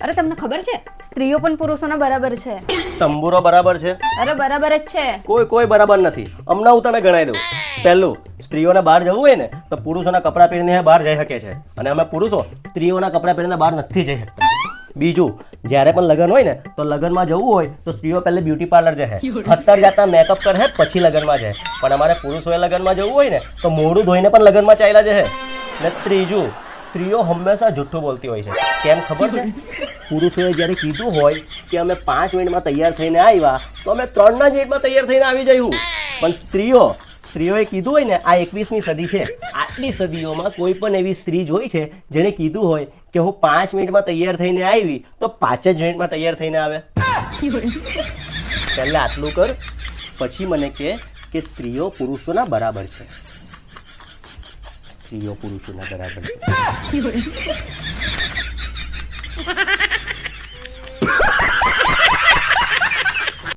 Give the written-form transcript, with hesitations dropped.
અરે તમને ખબર છે સ્ત્રીઓ પણ પુરુષોના બરાબર છે. તંબુરો બરાબર છે? અરે બરાબર જ છે. કોઈ બરાબર નથી. હમણાં હું તને ગણાવી દઉં. પહેલું, સ્ત્રીઓને બહાર જવું હોય ને તો પુરુષોના કપડાં પહેરીને બહાર જઈ શકે છે, અને અમે પુરુષો સ્ત્રીઓના કપડાં પહેરીને બહાર નથી જઈ શકતા. બીજું, જ્યારે પણ લગ્ન હોય ને તો લગ્નમાં જવું હોય તો સ્ત્રીઓ પહેલે બ્યુટી પાર્લર જાય, અત્યારે જાતા મેકઅપ કરે પછી લગ્નમાં જાય. પણ અમારે પુરુષોએ લગ્નમાં જવું હોય ને તો મોઢું ધોઈને પણ લગ્નમાં ચાલ્યા જાય. ને ત્રીજું, સ્ત્રીઓ હંમેશા જુઠ્ઠું બોલતી હોય છે. કેમ ખબર છે? પુરુષોએ જ્યારે કીધું હોય કે અમે 5 મિનિટમાં તૈયાર થઈને આવ્યા તો અમે 3 જ મિનિટમાં તૈયાર થઈને આવી જઈશું. પણ સ્ત્રીઓએ કીધું હોય ને, આ 21મી સદી છે, આટલી સદીઓમાં કોઈ પણ એવી સ્ત્રી જોઈ છે જેણે કીધું હોય કે હું 5 મિનિટમાં તૈયાર થઈને આવી તો 5 જ મિનિટમાં તૈયાર થઈને આવે? પહેલા આટલું કર, પછી મને કે સ્ત્રીઓ પુરુષોના બરાબર છે. સ્ત્રીઓ પુરુષોના બરાબર છે.